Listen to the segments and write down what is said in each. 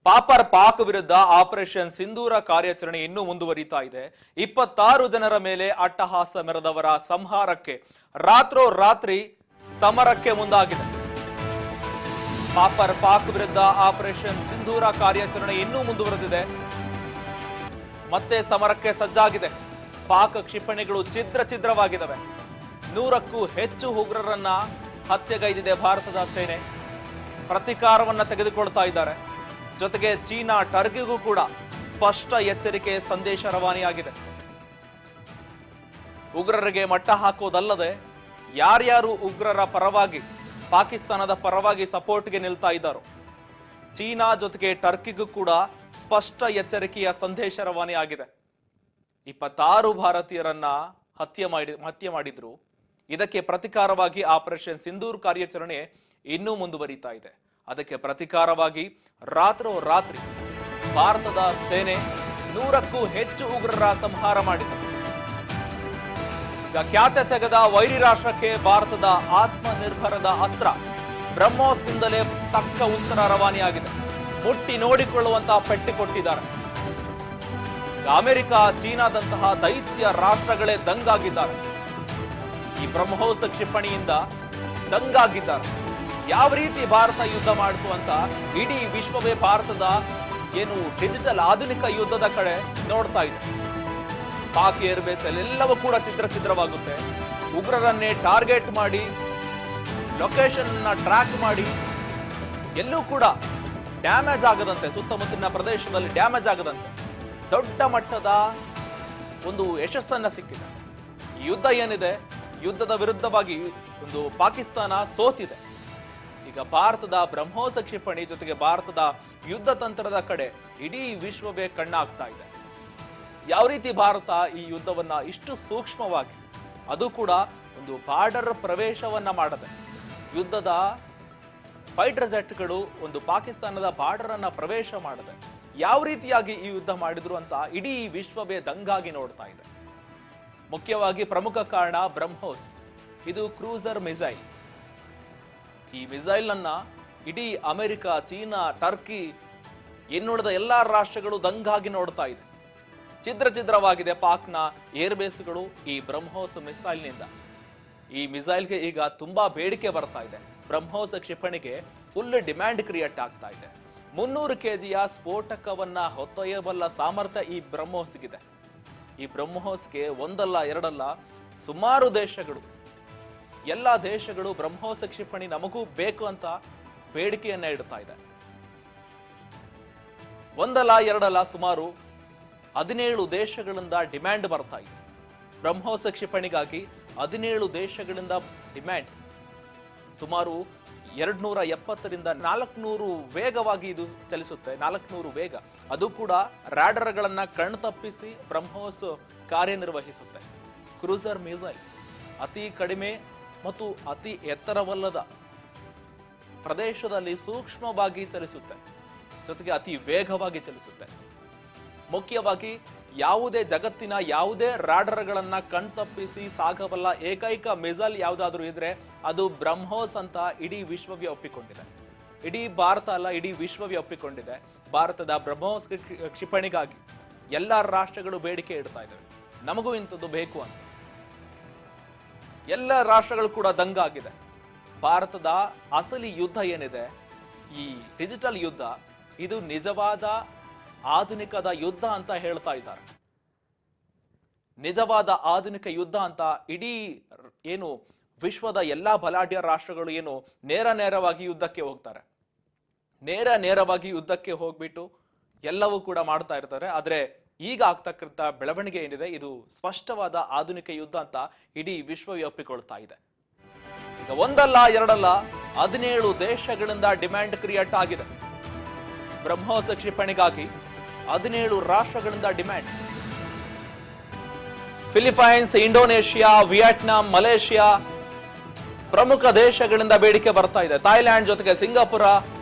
ಪಾಕ್ ವಿರುದ್ಧ ಆಪರೇಷನ್ ಸಿಂಧೂರ ಕಾರ್ಯಾಚರಣೆ ಇನ್ನೂ ಮುಂದುವರಿತಾ ಇದೆ. 26 ಜನರ ಮೇಲೆ ಅಟ್ಟಹಾಸ ಮೆರೆದವರ ಸಂಹಾರಕ್ಕೆ ರಾತ್ರೋರಾತ್ರಿ ಸಮರಕ್ಕೆ ಮುಂದಾಗಿದೆ. ಪಾಕ್ ವಿರುದ್ಧ ಆಪರೇಷನ್ ಸಿಂಧೂರ ಕಾರ್ಯಾಚರಣೆ ಇನ್ನೂ ಮುಂದುವರೆದಿದೆ. ಮತ್ತೆ ಸಮರಕ್ಕೆ ಸಜ್ಜಾಗಿದೆ. ಪಾಕ್ ಕ್ಷಿಪಣಿಗಳು ಛಿದ್ರವಾಗಿದ್ದಾವೆ. 100ಕ್ಕೂ ಹೆಚ್ಚು ಉಗ್ರರನ್ನ ಹತ್ಯೆಗೈದಿದೆ ಭಾರತದ ಸೇನೆ. ಪ್ರತೀಕಾರವನ್ನ ತೆಗೆದುಕೊಳ್ತಾ ಇದ್ದಾರೆ. ಜೊತೆಗೆ ಚೀನಾ ಟರ್ಕಿಗೂ ಕೂಡ ಸ್ಪಷ್ಟ ಎಚ್ಚರಿಕೆ ಸಂದೇಶ ರವಾನೆಯಾಗಿದೆ. ಉಗ್ರರಿಗೆ ಮಟ್ಟ ಹಾಕೋದಲ್ಲದೆ ಯಾರ್ಯಾರು ಉಗ್ರರ ಪರವಾಗಿ ಪಾಕಿಸ್ತಾನದ ಪರವಾಗಿ ಸಪೋರ್ಟ್ಗೆ ನಿಲ್ತಾ ಇದ್ದಾರೋ ಚೀನಾ ಜೊತೆಗೆ ಟರ್ಕಿಗೂ ಕೂಡ ಸ್ಪಷ್ಟ ಎಚ್ಚರಿಕೆಯ ಸಂದೇಶ ರವಾನೆಯಾಗಿದೆ. 26 ಭಾರತೀಯರನ್ನ ಹತ್ಯೆ ಮಾಡಿದ್ರು. ಇದಕ್ಕೆ ಪ್ರತಿಕಾರವಾಗಿ ಆಪರೇಷನ್ ಸಿಂಧೂರ್ ಕಾರ್ಯಾಚರಣೆ ಇನ್ನೂ ಮುಂದುವರಿತಾ ಇದೆ. ಅದಕ್ಕೆ ಪ್ರತಿಕಾರವಾಗಿ ರಾತ್ರೋರಾತ್ರಿ ಭಾರತದ ಸೇನೆ 100ಕ್ಕೂ ಹೆಚ್ಚು ಉಗ್ರರ ಸಂಹಾರ ಮಾಡಿದೆ. ಈಗ ಖ್ಯಾತೆ ತೆಗೆದ ವೈರಿ ರಾಷ್ಟ್ರಕ್ಕೆ ಭಾರತದ ಆತ್ಮನಿರ್ಭರದ ಅಸ್ತ್ರ ಬ್ರಹ್ಮೋಸ್ನಿಂದಲೇ ತಕ್ಕ ಉತ್ತರ ರವಾನೆಯಾಗಿದೆ. ಮುಟ್ಟಿ ನೋಡಿಕೊಳ್ಳುವಂತಹ ಪೆಟ್ಟು ಕೊಟ್ಟಿದ್ದಾರೆ. ಅಮೆರಿಕ, ಚೀನಾದಂತಹ ದೈತ್ಯ ರಾಷ್ಟ್ರಗಳೇ ದಂಗಾಗಿದ್ದಾರೆ. ಈ ಬ್ರಹ್ಮೋಸ್ ಕ್ಷಿಪಣಿಯಿಂದ ದಂಗಾಗಿದ್ದಾರೆ. ಯಾವ ರೀತಿ ಭಾರತ ಯುದ್ಧ ಮಾಡಿತು ಅಂತ ಇಡೀ ವಿಶ್ವವೇ ಭಾರತದ ಡಿಜಿಟಲ್ ಆಧುನಿಕ ಯುದ್ಧದ ಕಡೆ ನೋಡ್ತಾ ಇದೆ. ಪಾಕ್ ಏರ್ ಬೇಸ್ ಎಲ್ಲವೂ ಕೂಡ ಛಿದ್ರವಾಗುತ್ತೆ. ಉಗ್ರರನ್ನೇ ಟಾರ್ಗೆಟ್ ಮಾಡಿ ಲೊಕೇಶನ್ ಟ್ರ್ಯಾಕ್ ಮಾಡಿ ಎಲ್ಲೂ ಕೂಡ ಡ್ಯಾಮೇಜ್ ಆಗದಂತೆ, ಸುತ್ತಮುತ್ತಲಿನ ಪ್ರದೇಶದಲ್ಲಿ ಡ್ಯಾಮೇಜ್ ಆಗದಂತೆ ದೊಡ್ಡ ಮಟ್ಟದ ಒಂದು ಯಶಸ್ಸನ್ನ ಸಿಕ್ಕಿದೆ. ಈ ಯುದ್ಧ ಏನಿದೆ, ಯುದ್ಧದ ವಿರುದ್ಧವಾಗಿ ಪಾಕಿಸ್ತಾನ ಸೋತಿದೆ. ಈಗ ಭಾರತದ ಬ್ರಹ್ಮೋಸ್ ಕ್ಷಿಪಣಿ ಜೊತೆಗೆ ಭಾರತದ ಯುದ್ಧ ತಂತ್ರದ ಕಡೆ ಇಡೀ ವಿಶ್ವವೇ ಕಣ್ಣಾಗ್ತಾ ಇದೆ. ಯಾವ ರೀತಿ ಭಾರತ ಈ ಯುದ್ಧವನ್ನ ಇಷ್ಟು ಸೂಕ್ಷ್ಮವಾಗಿ, ಅದು ಕೂಡ ಒಂದು ಬಾರ್ಡರ್ ಪ್ರವೇಶವನ್ನ ಮಾಡದೆ, ಯುದ್ಧದ ಫೈಟರ್ ಜೆಟ್ಗಳು ಪಾಕಿಸ್ತಾನದ ಬಾರ್ಡರ್ ಅನ್ನ ಪ್ರವೇಶ ಮಾಡದೆ ಯಾವ ರೀತಿಯಾಗಿ ಈ ಯುದ್ಧ ಮಾಡಿದ್ರು ಅಂತ ಇಡೀ ವಿಶ್ವವೇ ದಂಗಾಗಿ ನೋಡ್ತಾ ಇದೆ. ಮುಖ್ಯವಾಗಿ ಪ್ರಮುಖ ಕಾರಣ ಬ್ರಹ್ಮೋಸ್. ಇದು ಕ್ರೂಸರ್ ಮಿಸೈಲ್. ಈ ಮಿಸೈಲ್ ಅನ್ನ ಇಡೀ ಅಮೆರಿಕ, ಚೀನಾ, ಟರ್ಕಿ ಇನ್ನುಳಿದ ಎಲ್ಲಾ ರಾಷ್ಟ್ರಗಳು ದಂಗಾಗಿ ನೋಡ್ತಾ ಇದೆ. ಛಿದ್ರವಾಗಿದೆ ಪಾಕ್ನ ಏರ್ ಬೇಸ್ಗಳು ಈ ಬ್ರಹ್ಮೋಸ್ ಮಿಸೈಲ್ನಿಂದ. ಈ ಮಿಸೈಲ್ಗೆ ಈಗ ತುಂಬಾ ಬೇಡಿಕೆ ಬರ್ತಾ ಇದೆ. ಬ್ರಹ್ಮೋಸ್ ಕ್ಷಿಪಣಿಗೆ ಫುಲ್ ಡಿಮ್ಯಾಂಡ್ ಕ್ರಿಯೇಟ್ ಆಗ್ತಾ ಇದೆ. 300 kgಯ ಸ್ಫೋಟಕವನ್ನ ಹೊತ್ತೊಯ್ಯಬಲ್ಲ ಸಾಮರ್ಥ್ಯ ಈ ಬ್ರಹ್ಮೋಸ್ಗಿದೆ. ಈ ಬ್ರಹ್ಮೋಸ್ಗೆ ಒಂದಲ್ಲ ಎರಡಲ್ಲ ಸುಮಾರು ದೇಶಗಳು, ಎಲ್ಲ ದೇಶಗಳು ಬ್ರಹ್ಮೋಸ್ ಕ್ಷಿಪಣಿ ನಮಗೂ ಬೇಕು ಅಂತ ಬೇಡಿಕೆಯನ್ನ ಇಡ್ತಾ ಇದೆ. ಒಂದಲ್ಲ ಎರಡಲ್ಲ ಸುಮಾರು 17 ದೇಶಗಳಿಂದ ಡಿಮ್ಯಾಂಡ್ ಬರ್ತಾ ಇದೆ. ಬ್ರಹ್ಮೋಸ್ ಕ್ಷಿಪಣಿಗಾಗಿ 17 ದೇಶಗಳಿಂದ ಡಿಮ್ಯಾಂಡ್. ಸುಮಾರು 270ರಿಂದ 400 ವೇಗವಾಗಿ ಇದು ಚಲಿಸುತ್ತೆ. 400 ವೇಗ. ಅದು ಕೂಡ ರಾಡರ್ಗಳನ್ನ ಕಣ್ತಪ್ಪಿಸಿ ಬ್ರಹ್ಮೋಸ್ ಕಾರ್ಯನಿರ್ವಹಿಸುತ್ತೆ. ಕ್ರೂಸರ್ ಮಿಸೈಲ್ ಅತಿ ಕಡಿಮೆ ಮತ್ತು ಅತಿ ಎತ್ತರವಲ್ಲದ ಪ್ರದೇಶದಲ್ಲಿ ಸೂಕ್ಷ್ಮವಾಗಿ ಚಲಿಸುತ್ತೆ. ಜೊತೆಗೆ ಅತಿ ವೇಗವಾಗಿ ಚಲಿಸುತ್ತೆ. ಮುಖ್ಯವಾಗಿ ಜಗತ್ತಿನ ಯಾವುದೇ ರಾಡರ್ಗಳನ್ನ ಕಣ್ತಪ್ಪಿಸಿ ಸಾಗಬಲ್ಲ ಏಕೈಕ ಮಿಸೈಲ್ ಯಾವುದಾದ್ರೂ ಇದ್ರೆ ಅದು ಬ್ರಹ್ಮೋಸ್ ಅಂತ ಇಡೀ ವಿಶ್ವವೇ ಒಪ್ಪಿಕೊಂಡಿದೆ. ಇಡೀ ಭಾರತ ಅಲ್ಲ, ಇಡೀ ವಿಶ್ವವೇ ಒಪ್ಪಿಕೊಂಡಿದೆ. ಭಾರತದ ಬ್ರಹ್ಮೋಸ್ ಕ್ಷಿಪಣಿಗಾಗಿ ಎಲ್ಲ ರಾಷ್ಟ್ರಗಳು ಬೇಡಿಕೆ ಇಡ್ತಾ ಇದ್ದಾವೆ, ನಮಗೂ ಇಂಥದ್ದು ಬೇಕು ಅಂತ. ಎಲ್ಲ ರಾಷ್ಟ್ರಗಳು ಕೂಡ ದಂಗಾಗಿದೆ. ಭಾರತದ ಅಸಲಿ ಯುದ್ಧ ಏನಿದೆ, ಈ ಡಿಜಿಟಲ್ ಯುದ್ಧ, ಇದು ನಿಜವಾದ ಆಧುನಿಕದ ಯುದ್ಧ ಅಂತ ಹೇಳ್ತಾ ಇದ್ದಾರೆ. ನಿಜವಾದ ಆಧುನಿಕ ಯುದ್ಧ ಅಂತ ಇಡೀ ವಿಶ್ವದ ಎಲ್ಲಾ ಬಲಾಢ್ಯ ರಾಷ್ಟ್ರಗಳು ನೇರವಾಗಿ ಯುದ್ಧಕ್ಕೆ ಹೋಗ್ತಾರೆ. ನೇರವಾಗಿ ಯುದ್ಧಕ್ಕೆ ಹೋಗ್ಬಿಟ್ಟು ಎಲ್ಲವೂ ಕೂಡ ಮಾಡ್ತಾ ಇರ್ತಾರೆ. ಆದ್ರೆ ಈಗ ಆಗ್ತಕ್ಕಂಥ ಬೆಳವಣಿಗೆ ಏನಿದೆ, ಇದು ಸ್ಪಷ್ಟವಾದ ಆಧುನಿಕ ಯುದ್ಧ ಅಂತ ಇಡೀ ವಿಶ್ವವೇ ಒಪ್ಪಿಕೊಳ್ತಾ ಇದೆ. ಈಗ ಒಂದಲ್ಲ ಎರಡಲ್ಲ 17 ದೇಶಗಳಿಂದ ಡಿಮ್ಯಾಂಡ್ ಕ್ರಿಯೇಟ್ ಆಗಿದೆ. ಬ್ರಹ್ಮೋಸ್ ಕ್ಷಿಪಣಿಗಾಗಿ 17 ರಾಷ್ಟ್ರಗಳಿಂದ demand. Philippines, Indonesia, Vietnam, Malaysia ಪ್ರಮುಖ ದೇಶಗಳಿಂದ ಬೇಡಿಕೆ ಬರ್ತಾ ಇದೆ. ಥೈಲ್ಯಾಂಡ್ ಜೊತೆಗೆ ಸಿಂಗಾಪುರ,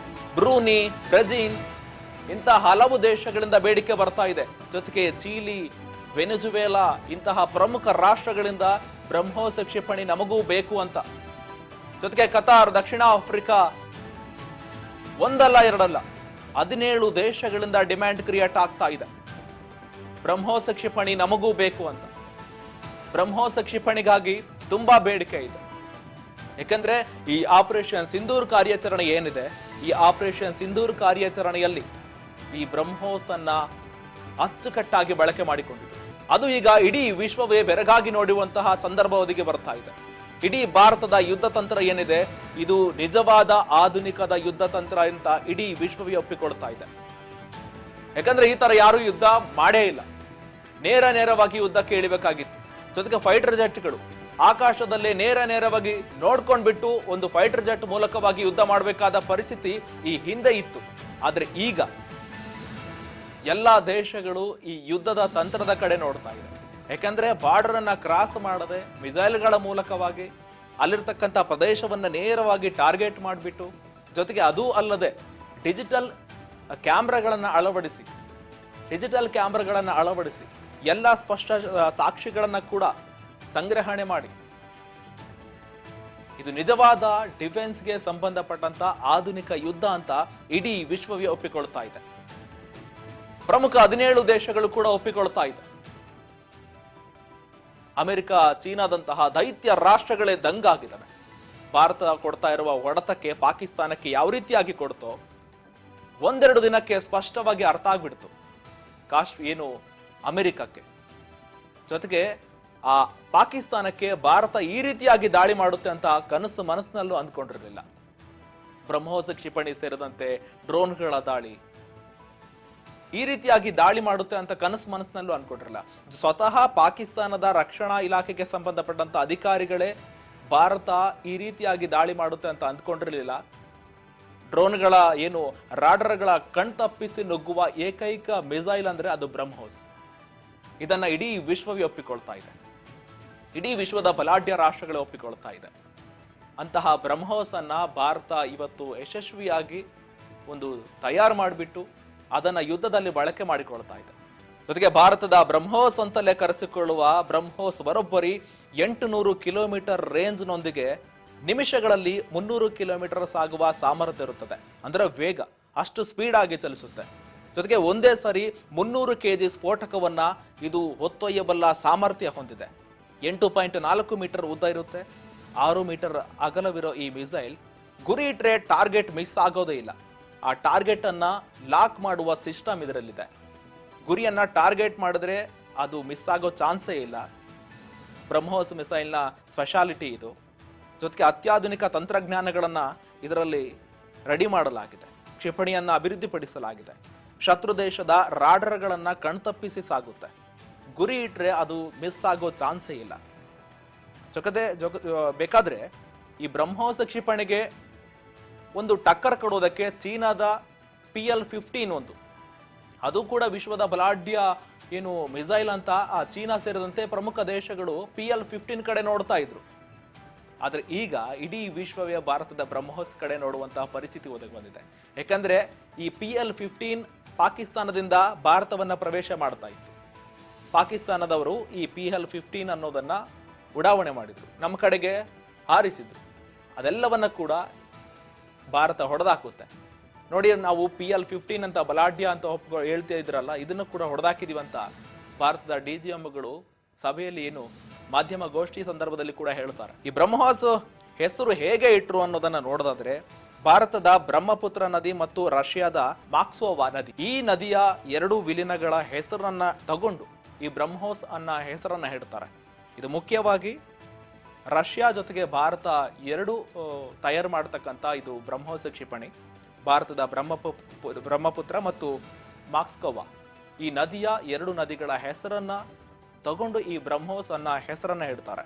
ಬ್ರೂನಿ, ಬ್ರೆಜಿಲ್ ಇಂತಹ ಹಲವು ದೇಶಗಳಿಂದ ಬೇಡಿಕೆ ಬರ್ತಾ ಇದೆ. ಜೊತೆಗೆ ಚಿಲಿ, ವೆನೆಜುವೆಲಾ ಇಂತಹ ಪ್ರಮುಖ ರಾಷ್ಟ್ರಗಳಿಂದ ಬ್ರಹ್ಮೋಸ್ ಕ್ಷಿಪಣಿ ನಮಗೂ ಬೇಕು ಅಂತ. ಜೊತೆಗೆ ಕತಾರ್, ದಕ್ಷಿಣ ಆಫ್ರಿಕಾ ಒಂದಲ್ಲ ಎರಡಲ್ಲ 17 ದೇಶಗಳಿಂದ ಡಿಮ್ಯಾಂಡ್ ಕ್ರಿಯೇಟ್ ಆಗ್ತಾ ಇದೆ. ಬ್ರಹ್ಮೋಸ್ ಕ್ಷಿಪಣಿ ನಮಗೂ ಬೇಕು ಅಂತ. ಬ್ರಹ್ಮೋಸ್ ಕ್ಷಿಪಣಿಗಾಗಿ ತುಂಬಾ ಬೇಡಿಕೆ ಇದೆ. ಯಾಕಂದ್ರೆ ಈ ಆಪರೇಷನ್ ಸಿಂಧೂರ್ ಕಾರ್ಯಾಚರಣೆ ಏನಿದೆ, ಈ ಆಪರೇಷನ್ ಸಿಂಧೂರ್ ಕಾರ್ಯಾಚರಣೆಯಲ್ಲಿ ಈ ಬ್ರಹ್ಮೋಸ್ ಅನ್ನ ಅಚ್ಚುಕಟ್ಟಾಗಿ ಬಳಕೆ ಮಾಡಿಕೊಂಡಿದೆ. ಅದು ಈಗ ಇಡೀ ವಿಶ್ವವೇ ಬೆರಗಾಗಿ ನೋಡುವಂತಹ ಸಂದರ್ಭ ಒದಗಿ ಬರ್ತಾ ಇದೆ. ಇಡೀ ಭಾರತದ ಯುದ್ಧ ತಂತ್ರ ಏನಿದೆ, ಇದು ನಿಜವಾದ ಆಧುನಿಕದ ಯುದ್ಧ ತಂತ್ರ ಅಂತ ಇಡೀ ವಿಶ್ವವೇ ಒಪ್ಪಿಕೊಳ್ತಾ ಇದೆ. ಯಾಕಂದ್ರೆ ಈ ತರ ಯಾರು ಯುದ್ಧ ಮಾಡೇ ಇಲ್ಲ. ನೇರವಾಗಿ ಯುದ್ಧಕ್ಕೆ ಇಳಿಬೇಕಾಗಿತ್ತು. ಜೊತೆಗೆ ಫೈಟರ್ ಜೆಟ್ಗಳು ಆಕಾಶದಲ್ಲೇ ನೇರವಾಗಿ ನೋಡ್ಕೊಂಡ್ಬಿಟ್ಟು ಒಂದು ಫೈಟರ್ ಜೆಟ್ ಮೂಲಕವಾಗಿ ಯುದ್ಧ ಮಾಡಬೇಕಾದ ಪರಿಸ್ಥಿತಿ ಈ ಹಿಂದೆ ಇತ್ತು. ಆದ್ರೆ ಈಗ ಎಲ್ಲಾ ದೇಶಗಳು ಈ ಯುದ್ಧದ ತಂತ್ರದ ಕಡೆ ನೋಡ್ತಾ ಇದೆ. ಯಾಕಂದ್ರೆ ಬಾರ್ಡರ್ ಅನ್ನ ಕ್ರಾಸ್ ಮಾಡದೆ ಮಿಸೈಲ್ಗಳ ಮೂಲಕವಾಗಿ ಅಲ್ಲಿರ್ತಕ್ಕಂಥ ಪ್ರದೇಶವನ್ನ ನೇರವಾಗಿ ಟಾರ್ಗೆಟ್ ಮಾಡಿಬಿಟ್ಟು, ಜೊತೆಗೆ ಅದೂ ಅಲ್ಲದೆ ಡಿಜಿಟಲ್ ಕ್ಯಾಮ್ರಾಗಳನ್ನ ಅಳವಡಿಸಿ ಎಲ್ಲ ಸ್ಪಷ್ಟ ಸಾಕ್ಷಿಗಳನ್ನ ಕೂಡ ಸಂಗ್ರಹಣೆ ಮಾಡಿ ಇದು ನಿಜವಾದ ಡಿಫೆನ್ಸ್ಗೆ ಸಂಬಂಧಪಟ್ಟಂತ ಆಧುನಿಕ ಯುದ್ಧ ಅಂತ ಇಡೀ ವಿಶ್ವವೇ ಒಪ್ಪಿಕೊಳ್ತಾ ಇದೆ. ಪ್ರಮುಖ 17 ದೇಶಗಳು ಕೂಡ ಒಪ್ಪಿಕೊಳ್ತಾ ಇದೆ. ಅಮೆರಿಕ, ಚೀನಾದಂತಹ ದೈತ್ಯ ರಾಷ್ಟ್ರಗಳೇ ದಂಗಾಗಿದ್ದಾವೆ. ಭಾರತ ಕೊಡ್ತಾ ಇರುವ ಹೊಡೆತಕ್ಕೆ ಪಾಕಿಸ್ತಾನಕ್ಕೆ ಯಾವ ರೀತಿಯಾಗಿ ಕೊಡ್ತೋ ಒಂದೆರಡು ದಿನಕ್ಕೆ ಸ್ಪಷ್ಟವಾಗಿ ಅರ್ಥ ಆಗ್ಬಿಡ್ತು ಏನು ಅಮೆರಿಕಕ್ಕೆ. ಜೊತೆಗೆ ಆ ಪಾಕಿಸ್ತಾನಕ್ಕೆ ಭಾರತ ಈ ರೀತಿಯಾಗಿ ದಾಳಿ ಮಾಡುತ್ತೆ ಅಂತ ಕನಸು ಮನಸ್ಸಿನಲ್ಲೂ ಅಂದ್ಕೊಂಡಿರಲಿಲ್ಲ. ಬ್ರಹ್ಮೋಸ್ ಕ್ಷಿಪಣಿ ಸೇರಿದಂತೆ ಡ್ರೋನ್ಗಳ ದಾಳಿ ಈ ರೀತಿಯಾಗಿ ದಾಳಿ ಮಾಡುತ್ತೆ ಅಂತ ಕನಸು ಮನಸ್ಸಿನಲ್ಲೂ ಅನ್ಕೊಂಡಿರಲಿಲ್ಲ. ಸ್ವತಃ ಪಾಕಿಸ್ತಾನದ ರಕ್ಷಣಾ ಇಲಾಖೆಗೆ ಸಂಬಂಧಪಟ್ಟಂತ ಅಧಿಕಾರಿಗಳೇ ಭಾರತ ಈ ರೀತಿಯಾಗಿ ದಾಳಿ ಮಾಡುತ್ತೆ ಅಂತ ಅಂದ್ಕೊಂಡಿರಲಿಲ್ಲ. ಡ್ರೋನ್ಗಳ ರಾಡರ್ಗಳ ಕಣ್ತಪ್ಪಿಸಿ ನುಗ್ಗುವ ಏಕೈಕ ಮಿಸೈಲ್ ಅಂದ್ರೆ ಅದು ಬ್ರಹ್ಮೋಸ್. ಇದನ್ನ ಇಡೀ ವಿಶ್ವವೇ ಒಪ್ಪಿಕೊಳ್ತಾ ಇದೆ. ಇಡೀ ವಿಶ್ವದ ಬಲಾಢ್ಯ ರಾಷ್ಟ್ರಗಳೇ ಒಪ್ಪಿಕೊಳ್ತಾ ಇದೆ. ಅಂತಹ ಬ್ರಹ್ಮೋಸ್ ಅನ್ನ ಭಾರತ ಇವತ್ತು ಯಶಸ್ವಿಯಾಗಿ ತಯಾರು ಮಾಡಿಬಿಟ್ಟು ಅದನ್ನ ಯುದ್ಧದಲ್ಲಿ ಬಳಕೆ ಮಾಡಿಕೊಳ್ತಾ ಇದೆ. ಜೊತೆಗೆ ಭಾರತದ ಬ್ರಹ್ಮೋಸ್ ಅಂತಲೇ ಕರೆಸಿಕೊಳ್ಳುವ ಬ್ರಹ್ಮೋಸ್ ಬರೋಬ್ಬರಿ 800 ಕಿಲೋಮೀಟರ್ ರೇಂಜ್ನೊಂದಿಗೆ ನಿಮಿಷಗಳಲ್ಲಿ 300 ಕಿಲೋಮೀಟರ್ ಸಾಗುವ ಸಾಮರ್ಥ್ಯ ಇರುತ್ತದೆ. ಅಂದ್ರೆ ವೇಗ ಅಷ್ಟು ಸ್ಪೀಡ್ ಆಗಿ ಚಲಿಸುತ್ತೆ. ಜೊತೆಗೆ ಒಂದೇ ಸರಿ 300 kg ಸ್ಫೋಟಕವನ್ನ ಇದು ಹೊತ್ತೊಯ್ಯಬಲ್ಲ ಸಾಮರ್ಥ್ಯ ಹೊಂದಿದೆ. 8.4 ಮೀಟರ್ ಉದ್ದ ಇರುತ್ತೆ. 6 ಮೀಟರ್ ಅಗಲವಿರೋ ಈ ಮಿಸೈಲ್ ಗುರಿ ಇಟ್ರೆ ಟಾರ್ಗೆಟ್ ಮಿಸ್ ಆಗೋದೇ ಇಲ್ಲ. ಆ ಟಾರ್ಗೆಟ್ ಅನ್ನ ಲಾಕ್ ಮಾಡುವ ಸಿಸ್ಟಮ್ ಇದರಲ್ಲಿದೆ. ಗುರಿಯನ್ನ ಟಾರ್ಗೆಟ್ ಮಾಡಿದ್ರೆ ಅದು ಮಿಸ್ ಆಗೋ ಚಾನ್ಸೇ ಇಲ್ಲ. ಬ್ರಹ್ಮೋಸ್ ಮಿಸೈಲ್ನ ಸ್ಪೆಷಾಲಿಟಿ ಇದು. ಜೊತೆಗೆ ಅತ್ಯಾಧುನಿಕ ತಂತ್ರಜ್ಞಾನಗಳನ್ನ ಇದರಲ್ಲಿ ರೆಡಿ ಮಾಡಲಾಗಿದೆ. ಕ್ಷಿಪಣಿಯನ್ನ ಅಭಿವೃದ್ಧಿಪಡಿಸಲಾಗಿದೆ. ಶತ್ರು ದೇಶದ ರಾಡರ್ಗಳನ್ನ ಕಣ್ತಪ್ಪಿಸಿ ಸಾಗುತ್ತೆ. ಗುರಿ ಇಟ್ರೆ ಅದು ಮಿಸ್ ಆಗೋ ಚಾನ್ಸೇ ಇಲ್ಲ. ಬೇಕಾದ್ರೆ ಈ ಬ್ರಹ್ಮೋಸ್ ಕ್ಷಿಪಣಿಗೆ ಟಕ್ಕರ್ ಕೊಡೋದಕ್ಕೆ ಚೀನಾದ PL-15 ಅದು ಕೂಡ ವಿಶ್ವದ ಬಲಾಢ್ಯ ಮಿಸೈಲ್ ಅಂತ ಆ ಚೀನಾ ಸೇರಿದಂತೆ ಪ್ರಮುಖ ದೇಶಗಳು PL-15 ಕಡೆ ನೋಡ್ತಾ ಇದ್ರು. ಆದ್ರೆ ಈಗ ಇಡೀ ವಿಶ್ವವೇ ಭಾರತದ ಬ್ರಹ್ಮೋಸ್ ಕಡೆ ನೋಡುವಂತಹ ಪರಿಸ್ಥಿತಿ ಒದಗಿ ಬಂದಿದೆ. ಯಾಕಂದ್ರೆ ಈ PL-15 ಪಾಕಿಸ್ತಾನದಿಂದ ಭಾರತವನ್ನ ಪ್ರವೇಶ ಮಾಡ್ತಾ ಇತ್ತು. ಪಾಕಿಸ್ತಾನದವರು ಈ PL-15 ಅನ್ನೋದನ್ನ ಉಡಾವಣೆ ಮಾಡಿದ್ರು, ನಮ್ಮ ಕಡೆಗೆ ಹಾರಿಸಿದ್ರು. ಅದೆಲ್ಲವನ್ನ ಕೂಡ ಭಾರತ ಹೊಡೆದಾಕುತ್ತೆ. ನೋಡಿ, ನಾವು PL-15 ಅಂತ ಬಲಾಢ್ಯ ಅಂತ ಹೇಳ್ತಾ ಇದ್ರಲ್ಲ, ಇದನ್ನು ಕೂಡ ಹೊಡೆದಾಕಿದೀವಂತ ಭಾರತದ DGMಗಳು ಸಭೆಯಲ್ಲಿ ಮಾಧ್ಯಮ ಗೋಷ್ಠಿ ಸಂದರ್ಭದಲ್ಲಿ ಕೂಡ ಹೇಳ್ತಾರೆ. ಈ ಬ್ರಹ್ಮೋಸ್ ಹೆಸರು ಹೇಗೆ ಇಟ್ರು ಅನ್ನೋದನ್ನ ನೋಡೋದಾದ್ರೆ, ಭಾರತದ ಬ್ರಹ್ಮಪುತ್ರ ನದಿ ಮತ್ತು ರಷ್ಯಾದ ಮಾಕ್ಸೋವಾ ನದಿ, ಈ ನದಿಯ 2 ವಿಲೀನಗಳ ಹೆಸರನ್ನ ತಗೊಂಡು ಈ ಬ್ರಹ್ಮೋಸ್ ಅನ್ನ ಹೆಸರನ್ನ ಹೇಳ್ತಾರೆ. ಇದು ಮುಖ್ಯವಾಗಿ ರಷ್ಯಾ ಜೊತೆಗೆ ಭಾರತ ಎರಡು ತಯಾರು ಮಾಡತಕ್ಕಂಥ ಇದು ಬ್ರಹ್ಮೋಸ್ ಕ್ಷಿಪಣಿ. ಭಾರತದ ಬ್ರಹ್ಮಪುತ್ರ ಮತ್ತು ಮಾಕ್ಸ್ಕೋವಾ ಈ ನದಿಯ 2 ನದಿಗಳ ಹೆಸರನ್ನ ತಗೊಂಡು ಈ ಬ್ರಹ್ಮೋಸ್ ಅನ್ನ ಹೆಸರನ್ನ ಹೇಳ್ತಾರೆ.